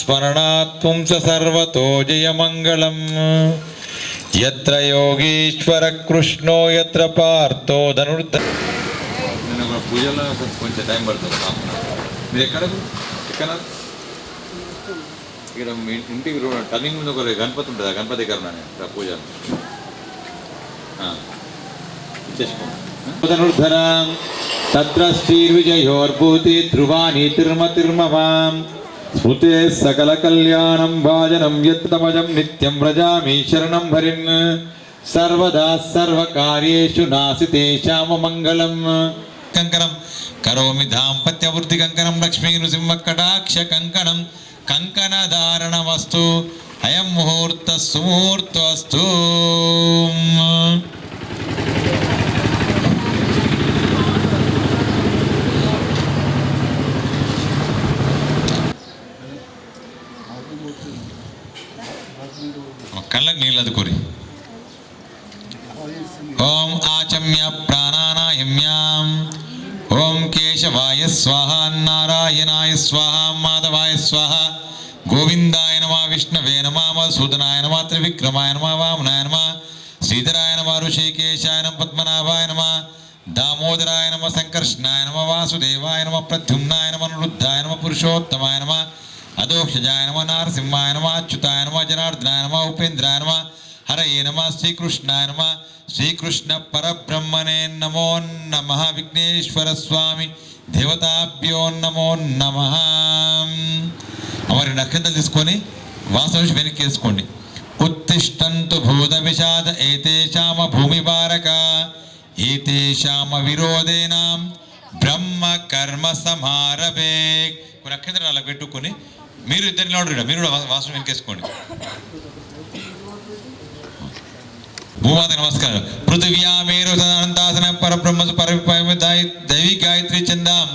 స్మరణాత్ పుంస సర్వతో జయమంగళం. యత్ర యోగీశ్వర కృష్ణో యత్ర పార్థో ధనుర్ధ. నేను పూజలో కొంచెం టైం పడుతుంది. మీరు ఎక్కడ ఇక్కడ ఇంటికి టర్నింగ్ ముందు ఒక గణపతి ఉంటుంది. ఆ గణపతి దగ్గర పూజ ధనుర్ధరాం తత్ర శ్రీర్విజయోర్భూతి ధ్రువాని తిర్మతిర్మమాం స్మృతే సకల కళ్యాణం భాజనం యత్తమజం నిత్యం వ్రజామి శరణం హరిన్ సర్వదా సర్వకార్యేషు నాసితే శ్యామమంగళం. కంకణం కరోమి దాంపత్యవృద్ధి కంకణం లక్ష్మీ నృసింహ కటాక్ష కంకణం కంకణధారణమస్తు అయం ముహూర్త సుముహూర్తస్తు. కళ్ళకు నీళ్ళు అదుకోరి. ఓం ఆచమ్య ప్రాణానాయమ్యాం. ఓం కేశవాయ స్వాహ నారాయణాయ స్వాహ మాధవాయ స్వాహ గోవిందాయ నమ విష్ణవే నమ మధుసూదనాయ నమ త్రివిక్రమాయ నమ వామనాయ నమ శ్రీధరాయ నమ ఋషికేశాయ నమ పద్మనాభాయ నమ దామోదరాయ నమ సంకర్షణాయ నమ వాసుదేవాయ నమ ప్రద్యుమ్నాయ నమ నిరుద్ధాయ నమ పురుషోత్తమాయ నమ అదోక్షజాయ నమ నారసింహాయ నమ అచ్యుతాయ నమ జనార్దనాయ నమ ఉపేంద్రాయ నమ హరయే నమ శ్రీకృష్ణాయ నమ శ్రీకృష్ణ పరబ్రహ్మణే నమో నమః. విఘ్నేశ్వర స్వామి దేవతాభ్యో నమో నమః. మరి నక్షత్రం తీసుకొని వాసన నుంచి వెనక్కి వేసుకోండి. ఉత్తిష్టంతు భూత విషాద ఏతేషామ భూమి భారక ఏతేషామ విరోధేనాం బ్రహ్మ కర్మ సమారభే. నక్షత్రం అలా పెట్టుకొని మీరు ఇద్దరు నిలబడి మీరు కూడా వాసన వెనకేసుకోండి. భూమాత నమస్కారం. పృథివ్యామేరుతాసన పరబ్రహ్మసు దైవి గాయత్రి చందాం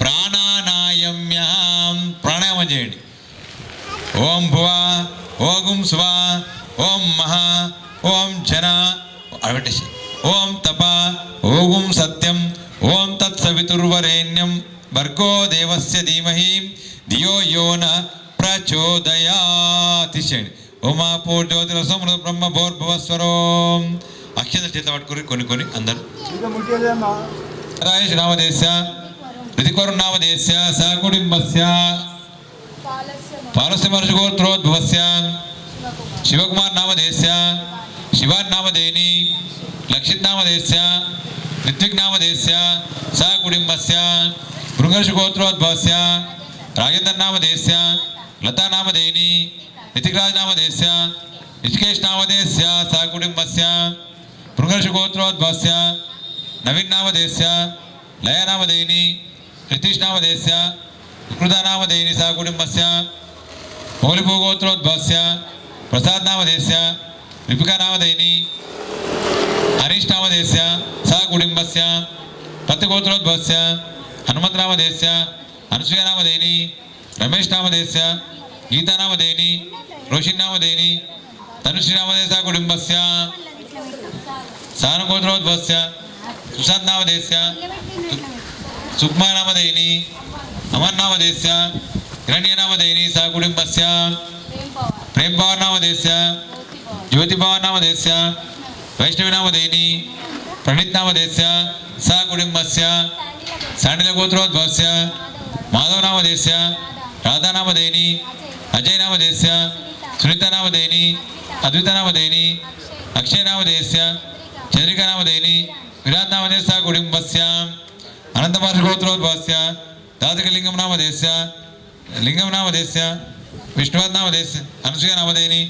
ప్రాణానాయమ్యాం. ప్రాణాయామం చేయండి. ఓం భువ ఓం శువ ఓం మహా ఓం జన అడబెట్టేసి ఓం తప ఓం సత్యం ఓం తత్సవితుర్వరేణ్యం భర్గో దేవస్య ధీమహి ధియో యో న ప్రచోదయాత్. తీసేయండి. ఓమా పూర్జ్యోతిరసం బ్రహ్మ భోర్భవస్వరోం. అక్షత చేత పట్టుకుని కొన్ని అందరు రాయేష్ నామదేశ్య ఋతికోరు నామదేశ్య సకుటుంబస్య పాలస్య మరుషుగోత్రోద్భవస్య శివకుమార్ నామదేశ్య శివాన్ నామదేని లక్షిత్ నామదేశ్య ఋత్విక్ నామదేశ్య సకుటుంబస్య భృంగర్షుగోత్రోద్భవస్య రాజేంద్ర నామదేశ్య లతా నామదేని నితిక్రాజ్ నామదేశ్య ऋषिकेश नामदेस्य सह कुटुंबस्य भृंगर्षगोत्रोद्भवस्य नवीन नामदेस्य लय नामदेयिनी ऋतीश नामदेस्य विकृता नामदेयिनी सह कुटुंबस्य मौलिभूगोत्रोद्भवस्य प्रसाद नामदेस्य विपिका नामदेयिनी हरीश नामदेस्य सह कुटुंबस्य प्रत्यगोत्रोद्भवस्य हनुमत नामदेस्य अनुसूया नामदेयिनी रमेश नामदेस्य गीता नामदेयिनी रोशिन नामदेयिनी धनुश्री नामदेस्य कुटुंबस्य सानुगोत्रोद्भवस्य सुशांत नामदेस्य सुक्मा नामदेयिनी अमर नामदेस्य हिरण्य नामदेयिनी सह कुटुंबस्य प्रेम पवार नामदेस्य ज्योति पवार नामदेस्य वैष्णवी नामदेयिनी प्रणीत नामदेस्य सह कुटुंबस्य सांडिल गोत्रोद्भवस्य माधव नामदेस्य राधा नामदेयिनी अजय नामदेस्य सुनीता नामदेयिनी अद्विता नामदेयिनी अक्षय नामदेस्य चंद्रिका नामदेयिनी विराट नामदेस्य सह कुटुंबस्य अनंत गोत्रोद्भवस्य दातकलिंगम नामदेस्य लिंगम नामदेस्य विष्णुवद नामदेस्य अनुसूया नामदेयिनी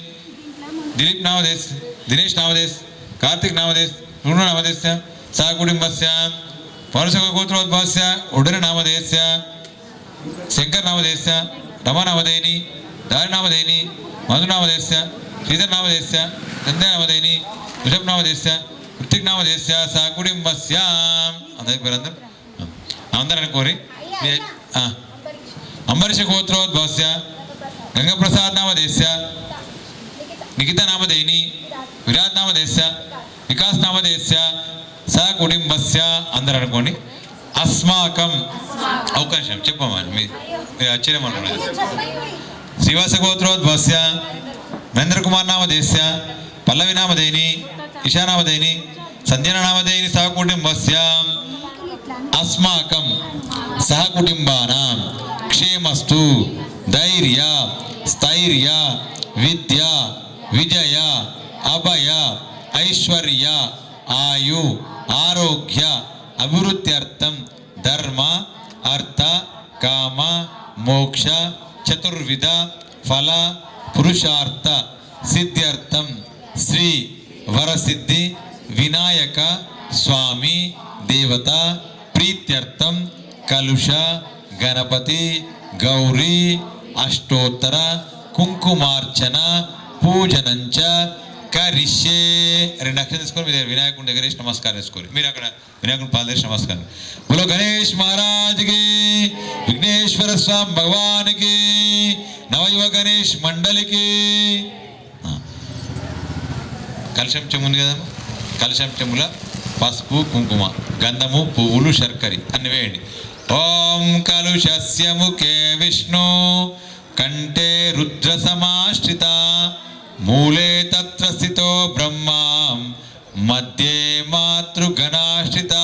दिलीप नामदेस्य दिनेश नामदेस्य कार्तिक नामदेस्य ऋण नामदेस्य सह कुटुंबस्य पौरुषक गोत्रोद्भवस्य उडर नामदेस्य शंकर नामदेस्य रमा नामदेयिनी दारि नामदेयिनी मधु नामदेस्य श्रीधर नामदेस्य चंद्र नामदेयिनी वृषभ नामदेस्य ऋतिक नामदेस्य सह कुटुंबस्य अंदर कोरी अंबरीष गोत्रोद्भवस्य गंगा प्रसाद नामदेस्य निकिता नामदेयिनी विराट नामदेस्य विकास नामदेस्य सह कुटुंबस्य अंदर अनुकोंడి अस्माकं అవకాశం చెప్పమని మీరు ఆశ్చర్యమనుకున్నారు శ్రీవాసగోత్రోద్భవస్య మహేంద్రకుమార్ నామధేయస్య పల్లవి నామధేయిని ఇషానామధేయిని సంధ్యనామధేయిని సహకుటుంబస్య అస్మాకం సహకుటుంబానాం క్షేమస్తు ధైర్య స్థైర్య విద్య విజయ అభయ ఐశ్వర్య ఆయు ఆరోగ్య అభివృద్ధ్యర్థం ధర్మ అర్థ కామ మోక్ష చతుర్విధ ఫల పురుషార్థ సిద్ధ్యర్థం శ్రీ వరసిద్ధి వినాయక స్వామి దేవత ప్రీత్యర్థం కలుష గణపతి గౌరీ అష్టోత్తర కుంకుమార్చన పూజనంచ కరిష్యే. 2 అక్షరం తీసుకొని మీరు వినాయకుడి దగ్గర వేసి నమస్కారం చేసుకోండి. మీరు అక్కడ వినాయకుడి పాద చేసి నమస్కారం. బోలో గణేష్ మహారాజ్కి, విఘ్నేశ్వర స్వామి భగవానికి, నవయువ గణేష్ మండలికి. కలశం చెమ్ముంది కదా, కలశం చెమ్ముల పసుపు కుంకుమ గంధము పువ్వులు శర్కరి అన్ని వేయండి. ఓం కలుషస్య ముఖే విష్ణు కంఠే రుద్ర సమాశ్రిత మూలే తత్ర స్థితో బ్రహ్మ మధ్యే మాతృగణాశ్రిత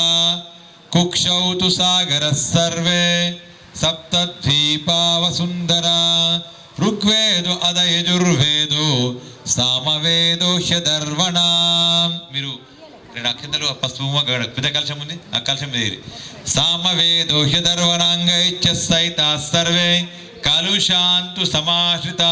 కుక్షౌ తు సాగర సర్వే సప్తద్వీపావసుందర ఋగ్వేదో అదయజుర్వేదో సామవేదో హ్యదర్వణ. మీరు 2 అక్షంతలు పసుపు పెద్ద కలశం ఉంది, ఆ కలశం వేరి. సామవేదో హ్యదర్వణాంగైచ్చ సైతా సర్వే కలుషాంతు సమాశ్రిత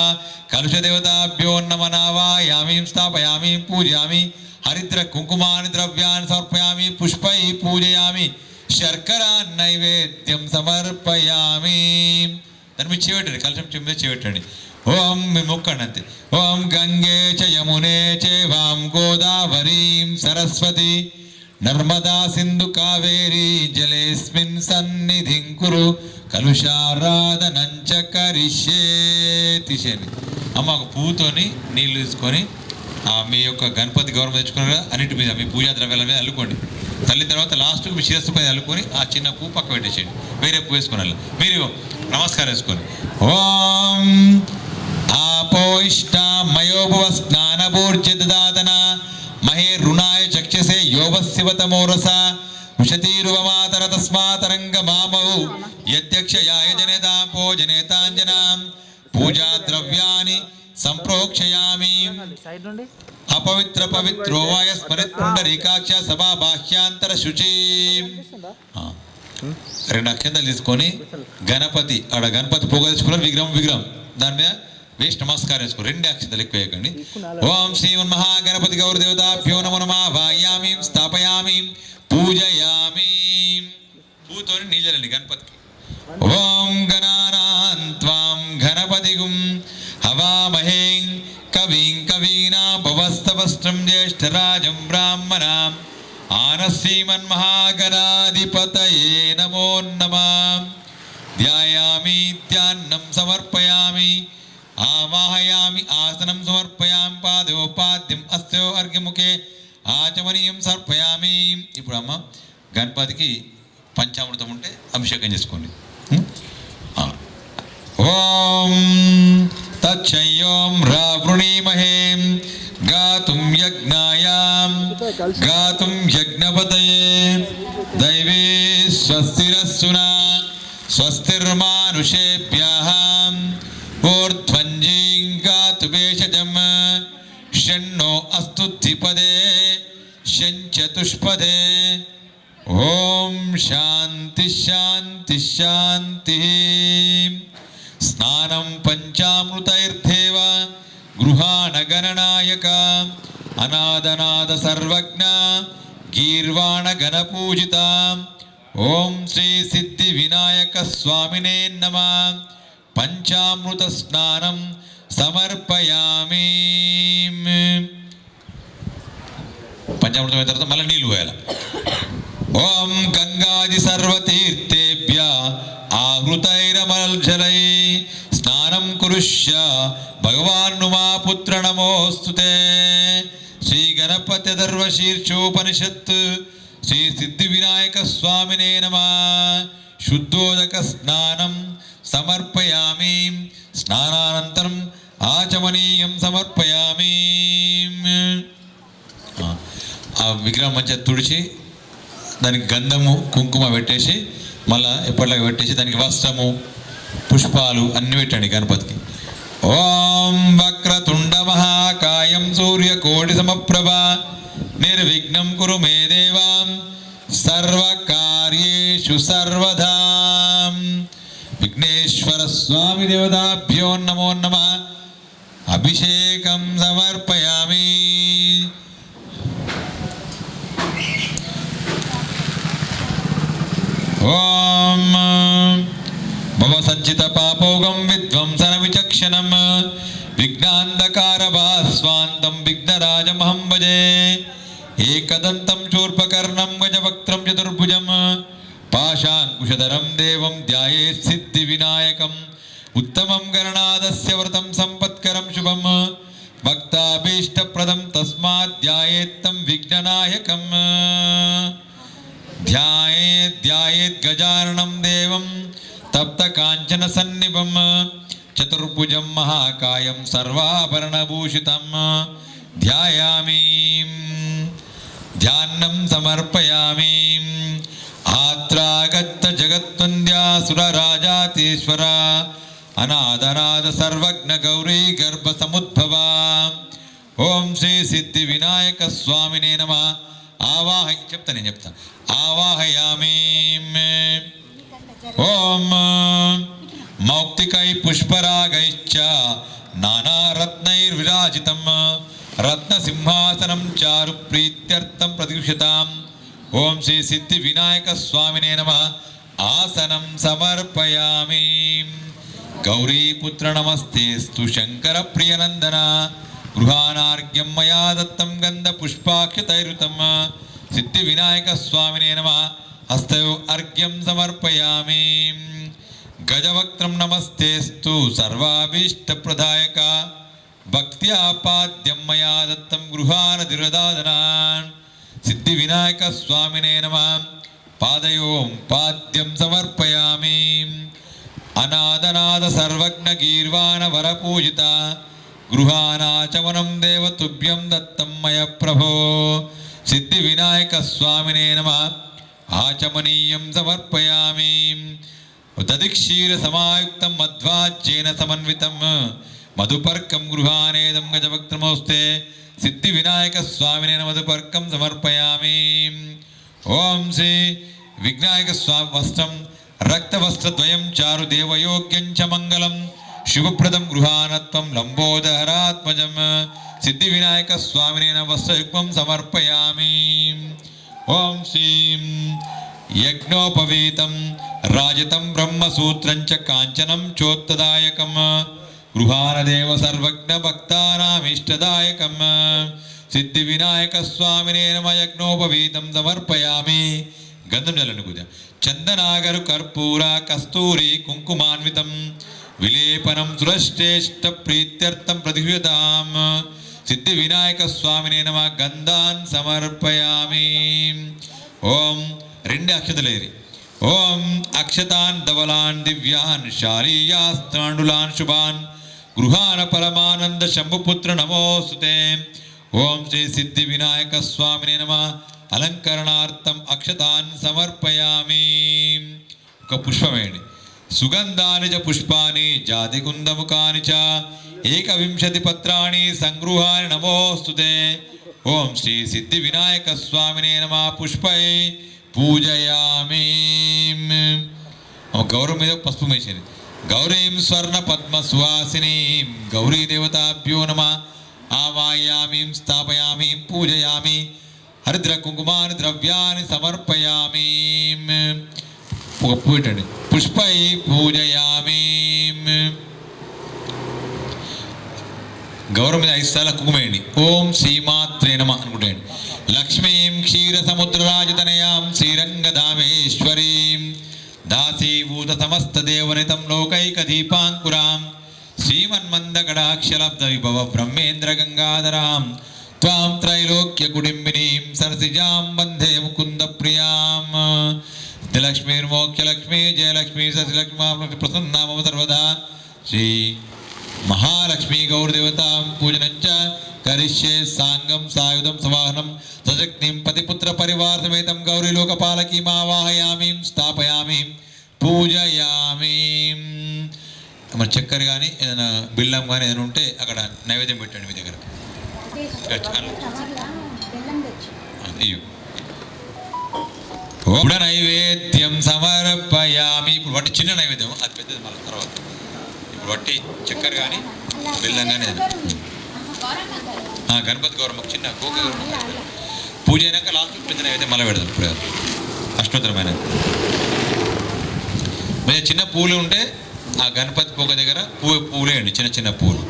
కలుషదేవతాభ్యో నమనావాయామి స్థాపయామి పూజయామి హరిద్ర కుంకుమాని ద్రవ్యాన్ని సమర్పయామి పుష్పై పూజయామి శర్కరా నైవేద్యం సమర్పయామి. దాన్ని మీరు చేపెట్టండి, కలశం చెమ్మిదే చేపెట్టండి. ఓం మీ మొక్కండి అంతే. ఓం గంగే చ యమునే చైవాం గోదావరీం సరస్వతి నర్మదా సింధు కావేరీ జలేస్మిన్ సన్నిధిం కురు కలుషారాధనంచ కరిష్యే. తీసేయండి అమ్మ. ఒక పువ్వుతోని నీళ్లు తీసుకొని మీ యొక్క గణపతి గౌరవం తెచ్చుకున్నారు కదా అన్నిటి మీద మీ పూజా ద్రవ్యాల మీద అల్లుకోండి. తల్లిన తర్వాత లాస్ట్కి మీ శిరస్సు పైన అల్లుకొని ఆ చిన్న పువ్వు పక్క పెట్టేసేయండి. వేరే పువ్వు వేసుకొని మీరు నమస్కారం వేసుకొని. ఓం ఆపోయిష్టామయోభవ స్నానభూర్జిదాతన మహే రుణాయ చక్షసే యోవశివతమోరస ఉషతీరువమాతర తస్మాతరంగ మామౌ యద్యక్షయాయ జనేతాపో జనేతాంజనాం పూజా ద్రవ్యాని సంప్రోక్షయామి. అపవిత్ర పవిత్రో వాయ స్మరిత్ పుండరీకాక్ష సభా బాహ్యాంతర శుచి. 2 అక్షంతలు తీసుకొని గణపతి గణపతి పోగ తెచ్చుకున్నారు. విగ్రహం దాని మీద వేసి నమస్కారం వేసుకో. 2 అక్షంతలు ఎక్కువ వేయకండి. ఓం శ్రీమన్ మహాగణపతి గౌరదేవతాభ్యో నమో నమః వాయామి స్థాపయామి పూజయామి. పూతోని నీళ్ళండి గణపతికి. ఓం గణానాం త్వాం గణపతిగుం హవామహే కవిం కవీనాముపమశ్రవస్తమం జ్యేష్ఠరాజం బ్రాహ్మణాం ఆనశ్రీమన్మహాగణాధిపతయే నమో నమః. ధ్యాయామి ధ్యానం సమర్పయామి ఆవాహయామి ఆసనం సమర్పయామి పాదోపాద్యం అస్తో అర్ఘ్యముఖే ఆచమనీయం సమర్పయామి. ఇప్పుడు అమ్మ గణపతికి పంచామృతం ఉంటే అభిషేకం చేసుకోండి. ఓం తచ్చయోం రావృణీమహే గాతుం యజ్ఞాయాం గాతుం యజ్ఞపతయే దైవే స్వస్తిరస్సునా స్వస్తిర్మానుషేభ్యః ఊర్ధ్వంజీం గాతుభేషజం షణ్ణో అస్తు ద్విపదే షంచతుష్పదే. ఓం శాంతి శాంతి శాంతి. స్నానం పంచామృతైర్దేవ గృహాణ గణనాయక అనాదనాద సర్వజ్ఞ గీర్వాణ గణపూజిత. ఓం శ్రీ సిద్ధి వినాయక స్వామినే నమః. పంచామృత స్నానం సమర్పయామి. పంచామృతం అయిన తర్వాత మళ్ళీ నీళ్ళు పోయాలి. ఓం గంగాది సర్వతీర్థేభ్య ఆహృతైరమల్జలై స్నానం కురుష్య భగవాన్ మా పుత్ర నమోస్తుతే. శ్రీ గణపతి దర్వశీర్షోపనిషత్ శ్రీ సిద్ధి వినాయక స్వామినే నమః. శుద్ధోదక స్నానం సమర్పయామి. స్నానానంతరం ఆచమనీయం సమర్పయామి. ఆ విగ్రహం మంచిగా తుడిచి దానికి గంధము కుంకుమ పెట్టేసి మళ్ళీ ఎప్పటిలాగా పెట్టేసి దానికి వస్త్రము పుష్పాలు అన్నీ పెట్టండి గణపతికి. ఓం వక్రతుండ మహాకాయం సూర్యకోటి సమప్రభ నిర్విఘ్నం కురు మే దేవాం సర్వకార్యేషు సర్వదా. విఘ్నేశ్వర స్వామి దేవతాభ్యో నమో నమః. అభిషేకం సమర్పయామి. ఓం భవసజ్జిత పాపోగం విధ్వంసన విచక్షణం విఘ్నాంధకార భాస్వాంతం విఘ్నరాజమహం భజే. ఏకదంతం శూర్పకర్ణం గజవక్త్రం చతుర్భుజం పాశాంకుశధరం దేవం ధ్యాయేత్ సిద్ధి వినాయకం. ఉత్తమం గణనాథస్య వ్రతం సంపత్కరం శుభం భక్తాభీష్టప్రదం తస్మాత్ ధ్యాయేత్తం విఘ్ననాయకం. ధ్యాయేత్ గజాననం దేవం తప్త కాంచన సన్నిభం చతుర్భుజం మహాకాయం సర్వాభరణభూషితం ధ్యాయామి. ధ్యానం సమర్పయామి. ఆత్రాగత జగత్వంద్యాసురరాజాతీశ్వర అనాథనాథ సర్వజ్ఞ గౌరీ గర్భ సముద్భవ. ఓం శ్రీ సిద్ధి వినాయక స్వామినే నమః. నేను చెప్తాను. ఆవాహయామి. ఓం మౌక్తికై పుష్పరాగైశ్చ నానారత్నైర్విరాజితం రత్నసింహాసనం చారు ప్రీత్యర్థం ప్రతిష్ఠితాం. ఓం శ్రీ సిద్ధి వినాయక స్వామినే నమః. ఆసనం సమర్పయామి. గౌరీపుత్ర నమస్తేస్తు శంకర ప్రియనందన గృహానార్ఘ్యం మయా దత్తం గంధ పుష్పాక్షతైరుతం. సిద్ధి వినాయక స్వామినే నమః. హస్తయో అర్ఘ్యం సమర్పయామి. గజవక్త్రం నమస్తేస్తు సర్వాభీష్టప్రదాయక భక్త్యాపాద్యం మయా దత్తం గృహానధిరదాదనాన్. సిద్ధి వినాయక స్వామినే నమః. పాదయోం పాద్యం సమర్పయామి. అనాథనాథ సర్వజ్ఞ గీర్వాణ వరపూజిత గృహానాచమనం దేవతుభ్యం దత్తం మయ ప్రభో. సిద్ధి వినాయక స్వామినే నమః. ఆచమనీయం సమర్పయామి. దధిక్షీర సమాయుక్తం మధ్వాజ్యేన సమన్వితం మధుపర్కం గృహానేదం గజభక్తమోస్తే. సిద్ధి వినాయక స్వామినే మధుపర్కం సమర్పయామి. ఓం శ్రీ విఘ్నాయక స్వామి వస్త్రం రక్తవస్త్రద్వయం చారు దేవయోగ్యం చ మంగళం శుభప్రదం గృహానత్వం లంబోదరాత్మజం. సిద్ధి వినాయక స్వామినే వస్త్రయుగ్మం సమర్పయామి. ఓం శ్రీం యజ్ఞోపవీతం రాజితం బ్రహ్మసూత్రం చ కాంచనం చోత్తదాయకం గృహానదేవ సర్వజ్ఞ భక్తానామిష్టదాయకం. సిద్ధి వినాయక స్వామినే నమః. యజ్ఞోపవీతం సమర్పయామి. గంధం జలను పూజ. చందనాగరు కర్పూర కస్తూరి కుంకుమాన్వితం విలేపనం సురశ్రేష్ఠ ప్రీత్యర్థం ప్రతిహ్యతాం. సిద్ధి వినాయక స్వామినే నమః. గంధాన్ సమర్పయామి. ఓం రెండు అక్షతలేరి. ఓం అక్షతాన్ ధవలాన్ దివ్యాన్ శాలీయాస్తాండులాన్ శుభాన్ గృహాన పరమానంద శంభుపుత్ర నమోస్తుతే. ఓం శ్రీ సిద్ధి వినాయక స్వామినే నమః. అలంకరణార్థం అక్షతాన్ సమర్పయామి. ఒక పుష్పమేండి. సుగంధాని చ పుష్పాని జాతి కుందముఖాని చ ఏకవింశతి పత్రాణి సంగృహాని నమోస్తుతే. ఓం శ్రీ సిద్ధి వినాయక స్వామినే నమః. పుష్పై పూజయామి. గౌరవం మీద పసుపు వేసేది. గౌరీం స్వర్ణ పద్మ సువాసినీం గౌరీ దేవతాభ్యో నమః. ఆవాయామి స్థాపయామి పూజయామి. హరిద్ర కుంకుమాని ద్రవ్యాన్ని సమర్పయామి. పూటండి. పుష్పై పూజయామి. గౌరవం మీద 5 సార్లు కుంకుమేయండి. ఓం శ్రీమాత్రే నమః అనుకుంటేయండి. లక్ష్మీం క్షీర సముద్రరాజతనయాం శ్రీరంగధామేశ్వరీం దాసీభూత సమస్త దేవనితం లోకైక దీపాంకురాం శ్రీమన్మందగడాక్షలబ్ధ విభవ బ్రహ్మేంద్ర గంగాధరాం త్వాం త్రైలోక్య కుటుంబినీం సరసిజాం వందే ముకుంద ప్రియాం. లక్ష్మీర్మోక్షలక్ష్మీ జయలక్ష్మీ ససిలక్ష్మీ ప్రసన్నా మమ సర్వదా శ్రీ మహాలక్ష్మీ గౌరదేవతాం పూజనంచ కరిష్యే సాంగం సాయుధం సవాహనం సశక్తిం పతిపుత్ర పరివార సమేతం గౌరీ లోకపాలకీ ఆవాహయామి స్థాపయామి పూజయామి. మన చక్కెర కానీ ఏదైనా బిల్లం కానీ ఏదైనా ఉంటే అక్కడ నైవేద్యం పెట్టండి మీ దగ్గర. నైవేద్యం సమర్పయామి. ఇప్పుడు వట్టి చిన్న నైవేద్యం, అది పెద్దది మళ్ళీ తర్వాత. ఇప్పుడు వట్టి చక్కెర కానీ బెల్లం కానీ గణపతి గౌరమ్మకు చిన్న గోక పూజ అయినాక లాస్ట్ పెద్ద నైవేద్యం మళ్ళీ పెడదాం. ఇప్పుడు అష్టోత్తరమైన మీద చిన్న పూలు ఉంటే ఆ గణపతి పొగ దగ్గర పూలేయండి, చిన్న చిన్న పూలు.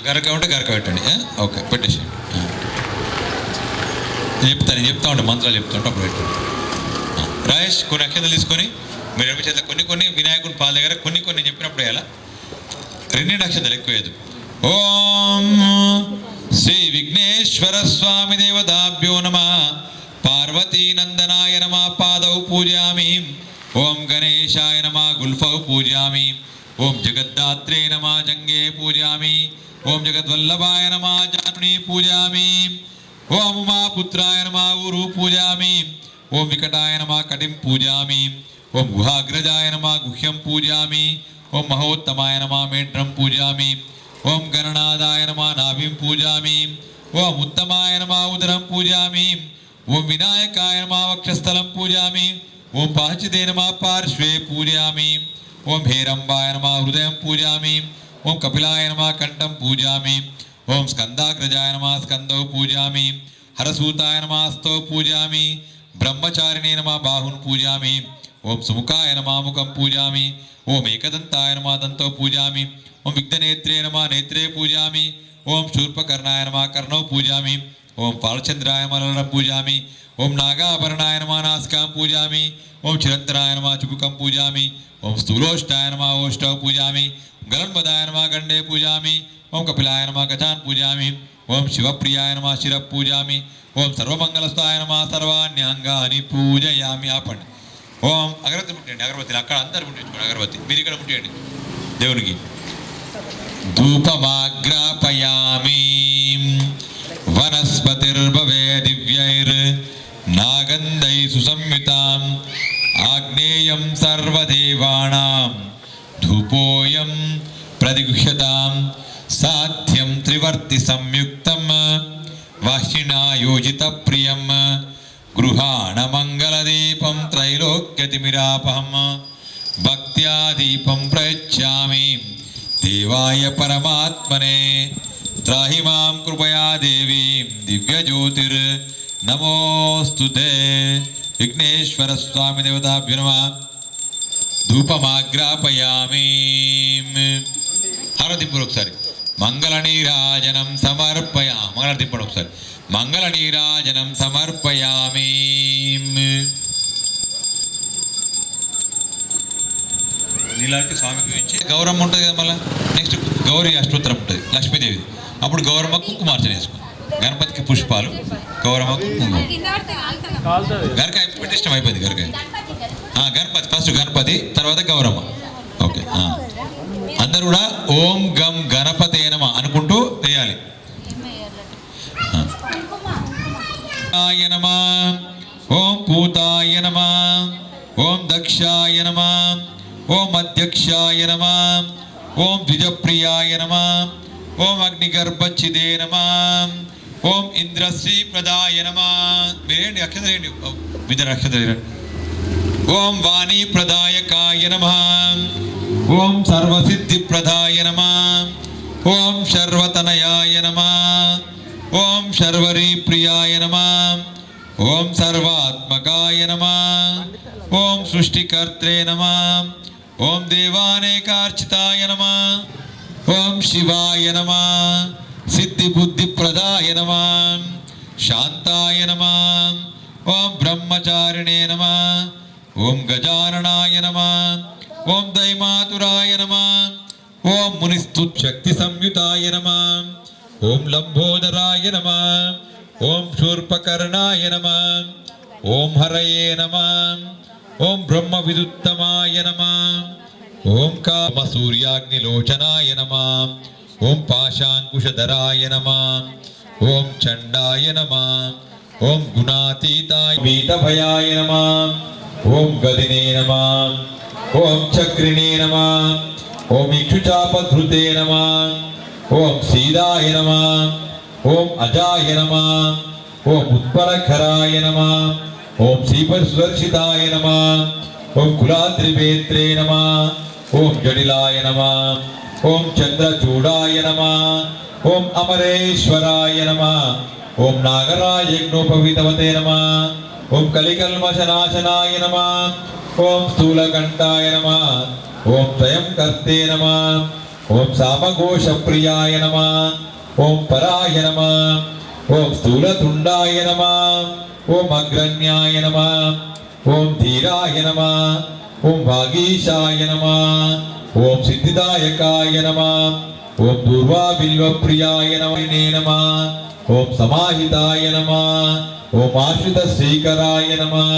గరక ఉంటే గరక పెట్టండి. ఓకే, పెట్టేసేయండి. నేను చెప్తా ఉంటాను, మంత్రాలు చెప్తా ఉంటా, అప్పుడు పెట్టండి. రాయేష్ కొన్ని అక్షంతలు తీసుకొని మీరు ఎడమ చేత కొన్ని వినాయకుని పాల దగ్గర కొన్ని చెప్పినప్పుడు ఎలా 2 అక్షంతలు ఎక్కువ వేయదు. ఓం శ్రీ విఘ్నేశ్వర స్వామి దేవతాభ్యో నమః. పార్వతీ నందనాయ నమః పాదౌ పూజయామి. ఓం గణేశాయ నమః గుల్ఫౌ పూజయామి. ఓం జగద్దాత్రే నమః జంగే పూజయామి. ఓం జగద్వల్లభాయ నమః జానుని పూజయామి. ఓం ఉమాపుత్రాయ నమః ఊరు పూజయామి. ఓం వికటాయ నమః కటిం పూజయామి. ఓం గుహాగ్రజాయ నమః గుహ్యం పూజయామి. ఓం మహోత్తమాయ నమః మేఢ్రం పూజయామి. ఓం గణనాదాయ నమః నాభిం పూజయామి. ఓం ఉత్తమాయ నమః ఉదరం పూజయామి. ఓం వినాయకాయ నమః వక్షస్థలం పూజయామి. ఓం పాచిదే నమః పార్శ్వే పూజయామి. ఓం హేరంబాయ నమః హృదయం పూజయామి. ఓం కపిలాయ నమః కంఠం పూజయామి. ఓం స్కందాగ్రజాయ నమః స్కందౌ పూజయామి. హరసూతాయ నమః హస్తౌ పూజయామి. బ్రహ్మచారిణే నమః బాహున్ పూజయామి. ఓం సుముఖాయ నమః ముఖం పూజయామి. ఓం ఏకదంతాయ నమః దంతౌ పూజయామి. ఓం విఘ్ననేత్రే నమః నేత్రే పూజయామి. ఓం శూర్పకర్ణాయ నమః కర్ణౌ పూజయామి. ఓం పాలచంద్రాయ మలరం పూజయామి. ఓం నాగాభరణాయ నమః నాసికాం పూజయామి. ఓం చిరంతరాయ నమః చుబుకం పూజయామి. ఓం స్థూలోష్టాయ నమః ఓష్టౌ పూజయామి. గణన్మదాయ నమః గండే పూజయామి. ఓం కపిలాయ నమః గజాన్ పూజయామి. ఓం శివప్రియాయ నమః శిర పూజయామి. ఓం సర్వమంగళస్థాయ నమః సర్వాణ్యాంగాని పూజయామి. ఆపండి. ఓం అగరబత్తి ముట్టండి, అగరబత్తి అక్కడ అందరు ముట్టించుకోండి. అగరబత్తి మీరు ఇక్కడ ముట్టేయండి దేవునికి. ధూపమాగ్రాపయామి. వనస్పతిర్భవే దివ్యైర్ నాగంధై సుసంయుతాం ఆగ్నేయం సర్వదేవానాం ధూపోయం ప్రతిగృహ్యతాం సాధ్యం త్రివర్తి సంయుక్తం వాహినా యోజిత ప్రియం గృహాణ మంగళదీపం త్రైలోక్యతిమిరాపహం భక్త్యా దీపం ప్రయచ్చామి దేవాయ పరమాత్మనే. త్రాహి మాం కృపయా దేవి దివ్యజ్యోతిర్ నమోస్తుతే. విఘ్నేశ్వర స్వామి దేవతాభ్యో నమః. ధూపమాగ్రాపయామి. హారతింపుడు ఒకసారి. మంగళ నీరాజనం సమర్పయా. మంగళ తిప్పడు ఒకసారి. మంగళ నీరాజనం సమర్పయామి. నీలాంటి స్వామికి గురించి గౌరమ్మ ఉంటుంది కదా. మళ్ళీ నెక్స్ట్ గౌరీ అష్టోత్తరం ఉంటుంది లక్ష్మీదేవిది. అప్పుడు గౌరమ్మకు కుంకుమార్చన వేసుకోండి. గణపతికి పుష్పాలు, గౌరమ్మకు కుంకుమ. గరకాయ పెట్టిష్టం అయిపోయింది. గరకాయ గణపతి ఫస్ట్, గణపతి తర్వాత గౌరమ్మ. ఓకే, అందరూ కూడా ఓం గం గణపతే నమః అనుకుంటూ వేయాలి. నమః. ఓం పూతాయ నమః. ఓం దక్షాయ నమః. ఓం అధ్యక్షాయ నమః. ఓం ద్విజప్రియాయ నమః. ఓం అగ్నిగర్భచ్చిదే నమః. ఓం ఇంద్రశ్రీ ప్రదాయ నమః. మీరేంటి అక్షరేంటి విద్య అక్షర. ఓం వాణీ ప్రదాయకాయ నమః. ఓం సర్వసిద్ధి ప్రదాయ నమః. ఓం శర్వతనయాయ నమః. ఓం శర్వరీ ప్రియాయ నమః. ఓం సర్వాత్మకాయ నమః. ఓం సృష్టికర్త్రే నమః. ఓం దేవానేకార్చితాయ నమః. ఓం శివాయ నమః. సిద్ధి బుద్ధి ప్రదాయ నమః. శాంతాయ నమః. ఓం బ్రహ్మచారిణే నమః. ఓం గజాననాయ నమః. ఓం దైమాతురాయ నమః. ఓం మునిస్తు శక్తి సంయుతాయ నమః. ఓం లంబోదరాయ నమః. ఓం శూర్పకర్ణాయ నమః. ఓం హరయే నమః. ఓం బ్రహ్మ విదుత్తమాయ నమః. ఓం కామ సూర్యాగ్నిలోచనాయ నమః. ఓం పాశాంకుశధరాయ నమః. ఓం చండాయ నమః. ఓం గుణాతీతాయ వీతభయాయ నమః. ఓం గదినే నమః. ఓం చక్రిణే నమః. ఓం ఇక్షుచాపధృతే నమః. ఓం సీదాయ నమః. ఓం అజాయ నమః. ఓం ఉత్పలఖరాయ నమః. ఓం శ్రీపరిసుదర్శితాయ నమః. ఓం కులాద్రివేత్రే నమః. ఓం జడిలాయ నమః. ఓం చంద్రచూడాయ నమః. ఓం అమరేశ్వరాయ నమః. ఓం నాగరాజయజ్ఞోపవీతవతే నమః. ఓం కలికల్మషనాశనాయ నమః. ఓం స్థూలకంఠాయ నమః. ఓం స్వయం కర్తే నమః. ఓం సామఘోషప్రియాయ నమః. ఓం పరాయ నమః. ఓం స్థూలతుండాయ నమః. ఓం అగ్రణ్యాయ నమః. ఓం ధీరాయ నమః. ఓం వాగీశాయ నమః. ఓం సిద్ధిదాయకాయ నమః. ఓం దూర్వాబిల్వప్రియాయ నమః. ఓం సమాహితాయ నమః. ఓం ఆశ్రిత శ్రీకరాయ నమః.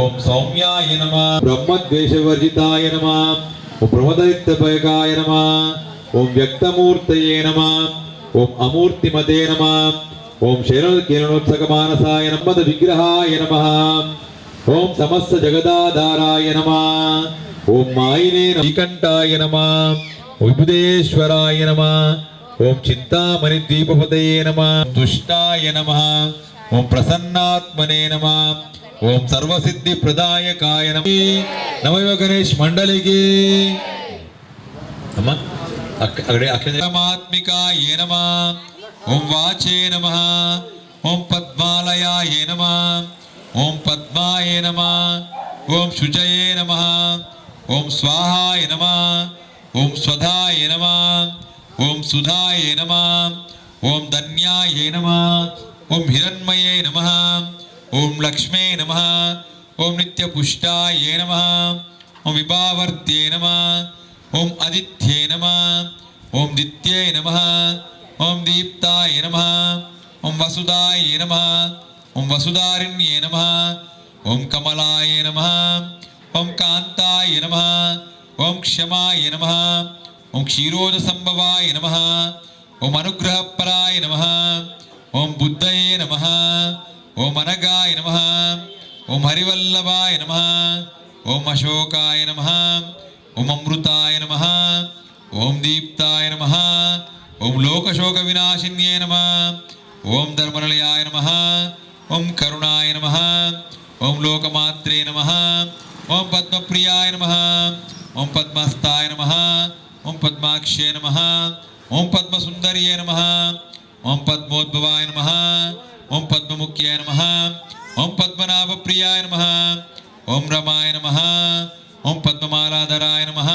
ఓం సౌమ్యాయ నమః. బ్రహ్మద్వేషవర్జితాయ నమః. ఓం బ్రహ్మదైత్యభయకాయ నమః. ఓం వ్యక్తమూర్తయే నమః. ఓం అమూర్తిమతే నమః. ఓం శరణోత్సకమానసాయ నమః విగ్రహాయ నమః. ఓం సమస్త జగదాధారాయ నమః. ఓం మాయినే శ్రీకంఠాయ నమః. విభుదేశ్వరాయ నమః. ఓం చింతామణి ద్వీపపతయే నమః. దుష్టాయ నమః. ఓం ప్రసన్నాత్మనే నమః. ఓం సర్వసిద్ధి ప్రదాయకాయ నమః. నమో గణేష్ మండలికి అమ్మా అక్షరమాత్మికాయ నమః. ఓం వాచే నమః. ఓం పద్మాలయాయ నమః. ఓం పద్మాయ నమః. ఓం శుచయే నమః. ఓం స్వాహాయ నమః. ఓం స్వధాయ నమః. ఓం సుధాయ నమః. ఓం ధన్యాయ నమః. ఓం హిరణ్మయే నమః. ఓం లక్ష్మే నమః. ఓం నిత్యపుష్టాయ నమః. ఓం విభావర్త్యే నమః. ఓం ఆదిత్యే నమః. ఓం దిత్యే నమః. ఓం దీప్తాయ నమః. ఓం వసుదాయ నమః. ఓం వసుదారిణ్యే నమః. ఓం కమలాయ నమః. ఓం కాంతాయ నమః. ఓం క్షమాయ నమః. ఓం క్షీరోద సంభవాయ నమః. ఓం అనుగ్రహపరాయ నమః. ఓం బుద్ధయే నమః. ఓం అనగాయ నమః. ఓం హరివల్లభాయ నమః. ఓం అశోకాయ నమః. ఓం అమృతాయ నమః. ఓం దీప్తాయ నమః. ఓం లోకశోక వినాశిన్యే నమః. ఓం ధర్మనిలయాయ నమః. ఓం కరుణాయ నమః. ఓం లోకమాత్రే నమః. ఓం పద్మప్రియాయ నమః. ఓం పద్మస్తాయ నమః. ఓం పద్మాక్షే నమః. ఓం పద్మసుందర్యే నమః. ఓం పద్మోద్భవాయ నమః. ఓం పద్మముఖ్యాయ నమః. ఓం పద్మనాభప్రియాయ నమః. ఓం రమాయ నమః. ఓం పద్మమాలాధరాయ నమః.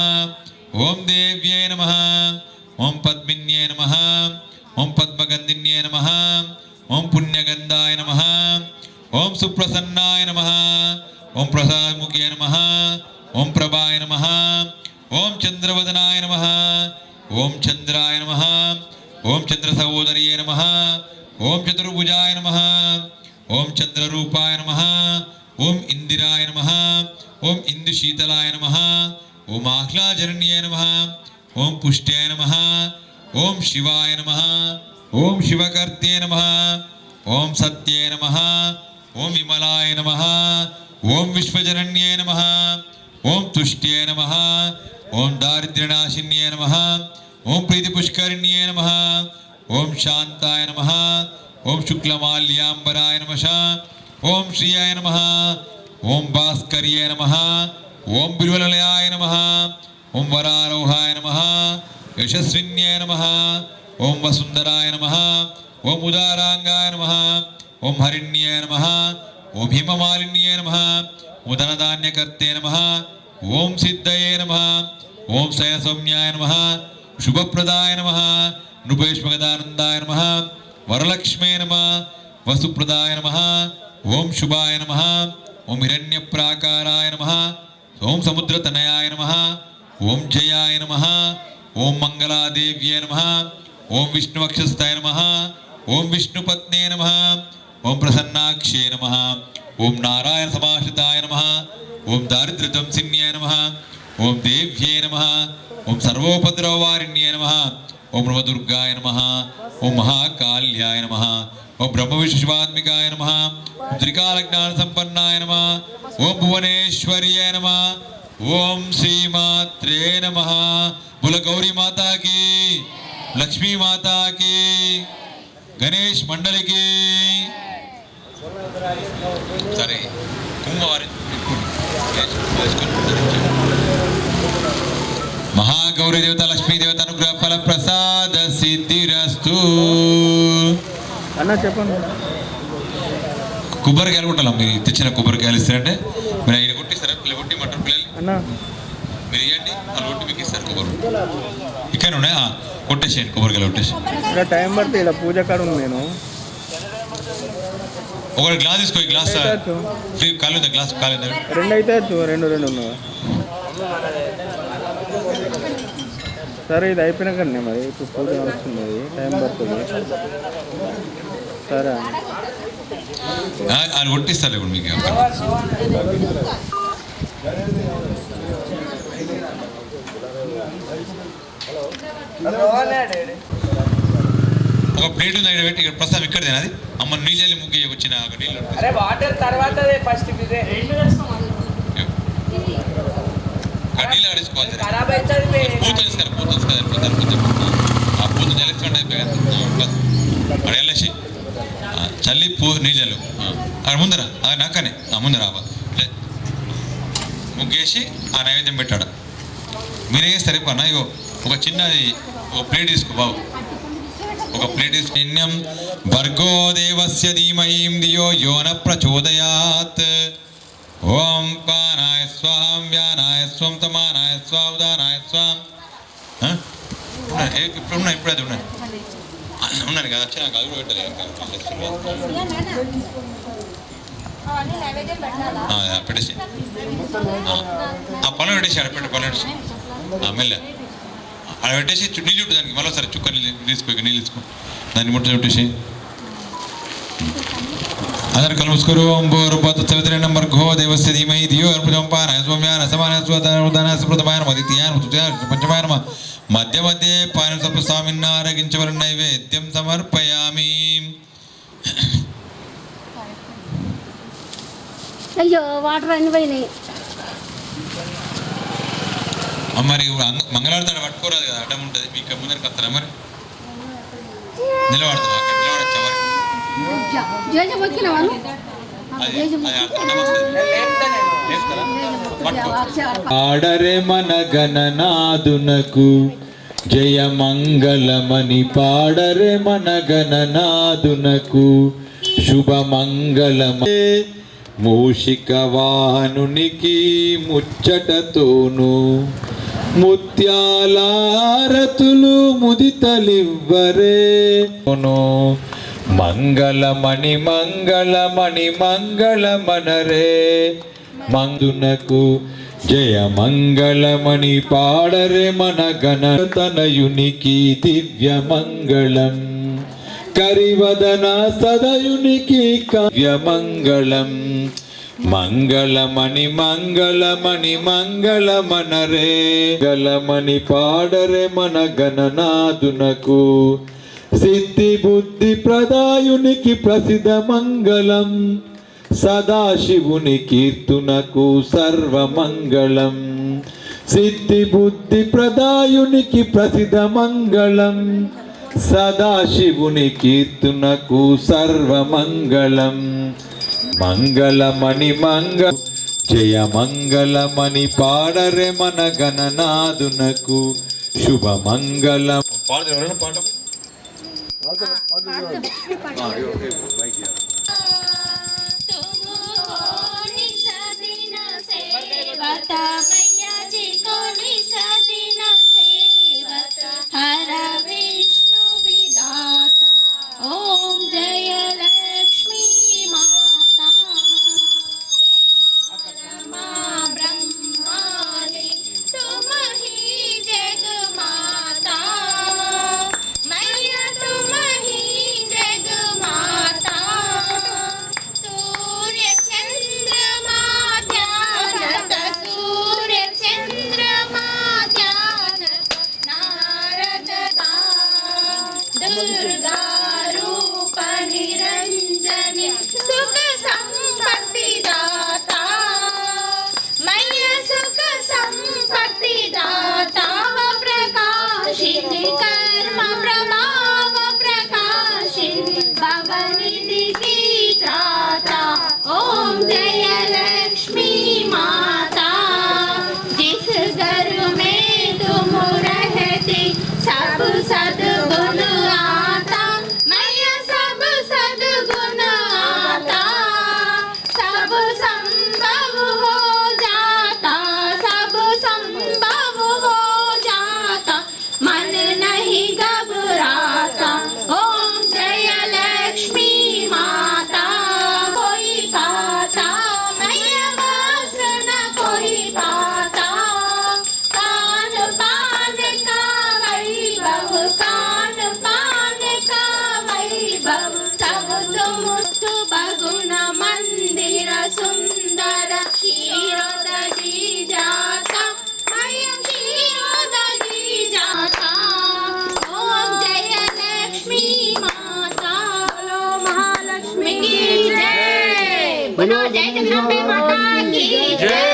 ఓం దేవ్యే నమః. ఓం పద్మిన్యే నమః. ఓం పద్మగంధిన్యే నమః. ఓం పుణ్యగంధాయ నమః. ఓం సుప్రసన్నాయ నమః. ఓం ప్రసాదముఖ్యే నమః. ఓం ప్రభాయ నమః. ఓం చంద్రవదనాయ నమః. ఓం చంద్రాయ నమః. ఓం చంద్ర సహోదర్యే నమః. ఓం చతుర్భుజాయ నమః. ఓం చంద్రరూపాయ నమః. ఓం ఇందిరాయ నమః. ఓం ఇందుశీతలాయ నమః. ఓం ఆహ్లాదజనన్యే నమః. ఓం పుష్ట్యాయ నమః. ఓం శివాయ నమః. ఓం శివకర్తే నమః. ఓం సత్యే నమః. ఓం విమలాయ నమః. ఓం విశ్వజనన్యే నమః. ఓం తుష్ట్యే నమః. ఓం దారిద్ర్యనాశిన్యే నమః. ఓం ప్రీతిపుష్కరిణ్యే నమః. ఓం శాంతాయ నమః. ఓం శుక్లమాల్యాంబరాయ నమః. ఓం శ్రీయాయ నమః. ఓం భాస్కర్యే నమః. ఓం బిల్వలయాయ నమః. ఓం వరారోహాయ నమః. యశస్విన్యే నమః. ఓం వసుందరాయ నమః. ఓం ఉదారాంగాయ నమః. ఓం హరిణ్యే నమః. ఓం హిమమాలిన్యే నమః. ఓం ధనధాన్యకర్తే నమః. ఓం సిద్ధయే నమః. ఓం శయసౌమ్యాయ నమః. శుభప్రదాయ నమః. నృపేష్మగదానందాయ నమః. వరలక్ష్మే నమః. వసుప్రదాయ నమః. ఓం శుభాయ నమః. ఓం హిరణ్యప్రాకారాయ నమః. ఓం సముద్రతనయాయ నమః. ఓం జయాయ నమః. ఓం మంగళాదేవ్యే నమః. ఓం విష్ణువక్షస్థాయ నమః. ఓం విష్ణుపత్నే నమః. ఓం ప్రసన్నాక్షే నమః. ఓం నారాయణ సమాశ్రితాయ నమః. ఓం దారిద్ర్యధ్వంసిన్యాయ నమః ఓం దేవ్యే నమః ఓం సర్వోపద్రవవారిణ్యే నమః ఓం నవదుర్గాయ నమః ఓం మహాకాళ్యాయ నమః ఓం బ్రహ్మవిష్ణువాత్మికాయ నమః ఓం త్రికాలజ్ఞాన సంపన్నాయ నమః ఓం భువనేశ్వర్యాయ నమః ఓం శ్రీమాత్రే నమః బుల గౌరీ మాతాకి లక్ష్మీ మాతాకి గణేష్ మండలికి సరే కుమ్మవారి మహాగౌరీ దేవత లక్ష్మీ దేవత అనుగ్రహ ఫల ప్రసాద సిద్ధిరస్తు అన్న చెప్పండి. కొబ్బరికాయలు కొట్టాలా మీరు తెచ్చిన కొబ్బరికాయలు ఇస్తారంటే మీరు ఆయన కొట్టిస్తారా పిల్లలు కొట్టి మటన్ పిల్లలు అన్న మీరు ఇవ్వండి వాళ్ళు కొట్టి మీకు ఇస్తారు కొబ్బరి ఇక్కడ ఉన్నాయా కొట్టేసేయండి కొబ్బరికాయలు కొట్టేసి ఇంకా టైం పడితే ఇలా పూజ కాడ ఉంది. నేను ఒక గ్లాస్ తీసుకో ఈ గ్లాస్ కాలేదు గ్లాస్ కాలేదు రెండు అయితే రెండు ఉన్నదా? సరే ఇది అయిపోయినాకనే మరి ఇప్పుడు పూజ వస్తుంది, టైం పడుతుంది. సరే వాళ్ళు కొట్టిస్తారు ఇప్పుడు మీకు ఒక ప్లేట్ ఉంది ఇక్కడ పెట్టి ఇక్కడ ప్రస్తుతం ఇక్కడ తినది అమ్మ నీళ్ళు ముగ్గు వచ్చిన నీళ్ళు నీళ్ళు అడుచుకోవాలి పూత సార్ పూత ఆ పూత చల్లించుకోండి అక్కడ వెళ్ళేసి చల్లి నీళ్ళు అక్కడ ముందర నాకనే ముందర ముగ్గేసి ఆ నైవేద్యం పెట్టాడు. మీరే చేస్తారు ఇప్పుడు అన్న ఇగో ఒక చిన్నది ఒక ప్లేట్ తీసుకో బాబు ఒక ప్లేట్ తీసుకున్యం భర్గో దేవస్య ధీమహీం ధియో యో న ప్రచోదయాత్ ఓం పానాయ స్వాహం వ్యానాయ స్వం తమానాయ స్వాహ ఉదానాయ స్వాహం ఇప్పుడు ఉన్నాయి ఇప్పుడు అది ఉన్నాను కదా వచ్చినా అది కూడా పెట్టలేదు పెట్టేసి ఆ పనులు పెట్టేసి ఆడ పెట్టే పనులు పెట్టేసి మెల్ల ఆడ పెట్టేసి నీళ్ళు చుట్టూ దానికి మళ్ళీ సరే చుక్క నీళ్ళు తీసుకో నీళ్ళు తీసుకో దాన్ని ముట్ట చుట్టేసి అందరు కలుసుకోరు ఓం భూర్భువః సవితుర్వరేణ్యం భర్గో దేవస్య ధీమహి ధియో యో న ప్రచోదయాత్ సౌమ్యాయ సమానాయ స్వదానాయ ప్రథమాయ ద్వితీయాయ తృతీయాయ పంచమాయ మధ్య మధ్య పాయన సప్త స్వామిన్న ఆరగించవలన నైవేద్యం సమర్పయామి. అయ్యో వాటర్ అన్ని పోయినాయి. మరి మంగళవారం పట్టుకోరాదు కదా అడ్డం ఉంటుంది మీకు ముందరికి వస్తారా మరి నిలబడతారు నిలబడచ్చా మరి ఆడరే మన గణనాదునకు జయమంగళమని పాడరే మన గణనాదునకు శుభమంగళమే మూషిక వాహనునికి ముచ్చటతోను ముత్యాలారతులు ముదితలివ్వరే మంగళమణి మంగళమణి మంగళమనరే మందునకు జయ మంగళమణి పాడరే మన గణతనయునికి దివ్య మంగళం కరివదన సదయునికి కావ్య మంగళం మంగళమణి మంగళమణి మంగళమనరే మంగళమణి పాడరే మన గణనాదునకు సిద్ధి బుద్ధి ప్రదాయునికి ప్రసిద్ధ మంగళం సదాశివుని కీర్తునకు సర్వమంగళం సిద్ధి బుద్ధి ప్రదాయునికి ప్రసిద్ధ మంగళం సదాశివుని కీర్తునకు సర్వమంగళం మంగళమణి జయ మంగళమణి పాడరే మన గణనాదునకు శుభమంగళం. ओम जय लक्ष्मी माता ब्रह्माणी तुम ही जग माता मैया तुम ही जग माता सूर्य चंद्रमा ध्यान कर्म प्रभाव प्रकाशिनी भवनिधि की त्राता ओम जय लक्ष्मी माता। जिस घर में तुम रहती सब सद्गुण आता मैया सब सद्गुण आता। सब संभव हो जाता सब संभव हो जाता मन नहीं घबराता ओम जय लक्ष्मी माता। कोई पाता मैया वास न कोई पाता। कान पान का वैभव कान पान का वैभव सब तुम सुबगुण मंदिर सुंदर क्षीरोदधि जाता मैया क्षीरोदधि जाता ओम जय लक्ष्मी माता। बोलो महालक्ष्मी की जय। बोलो जय जगदम्बे माता की जय।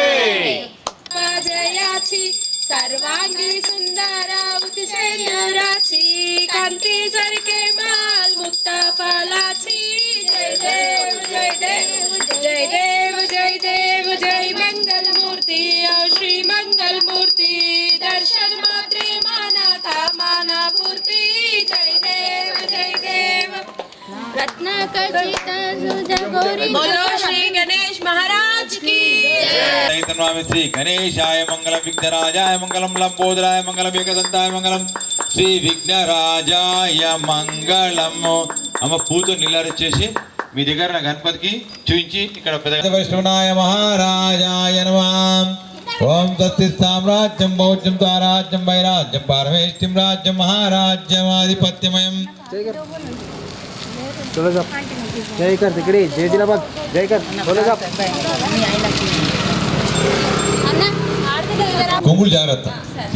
जयाची सर्वांगी सुंदर उत्सराची कांती सारखे माल मुक्त फलाची जय देव जय देव जय देव जय देव जय मंगल मूर्ती श्री मंगल मूर्ती दर्शन मात्रे माना कामना पूर्ती जय देव जय देव। रत्न खचित सुध गौरी बोलो श्री गणेश महाराज की चैतन्यस्वामी श्री गणेशाय मंगलम विघ्नराजाय मंगलम लंबोदराय मंगलम एकदंताय मंगलम శ్రీ విఘ్నరాజాయ మంగళం. అమ్మ పూతో నిలరచేసి మీ దగ్గర నా గణపతికి చూపించి ఇక్కడ వైష్ణవనాయ మహారాజాయ నమః. ఓం స్వస్తి సామ్రాజ్యం భౌజ్యం తారాజ్యం వైరాజ్యం పారమేష్టిం రాజ్యం మహారాజ్యం ఆధిపత్యమయం. चलो जा जय कर तिकडे जय दिला बघ जय कर बोलो जा అన్న ఆర్తి దగ్గర కొంగులు జాగ్రత్త.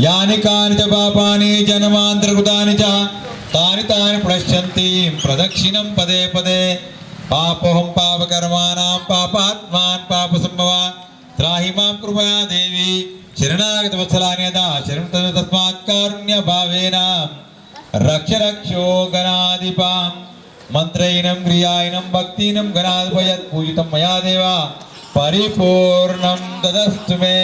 యాని కాని చ పాపాని జన్మాంతర్కృతాని చ తాని తాని ప్రణశ్యంతి ప్రదక్షిణం పదే పదే. పాపహం పాపకర్మాణం పాపాత్మాన్ పాప సంభవ త్రాహి మాం కృపయా దేవి శరణాగత వత్సలాన్యదా శరణం తస్మాత్ కారుణ్య భావేన రక్ష రక్షో గణాధిపాం. మంత్రైనం క్రియాయినం భక్తినం గణాధిపయత్ పూజితం మయా దేవ పరిపూర్ణం తదస్తు మే.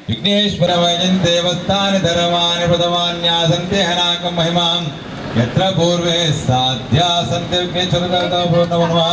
విఘ్నేశ్వర వైజం దేవస్థాని ధర్మాని ప్రథమాన్యాసంతే హనాకం మహిమాం యత్ర పూర్వే సాధ్యా సంతే విఘ్నేశ్వర పూర్ణమన్వా.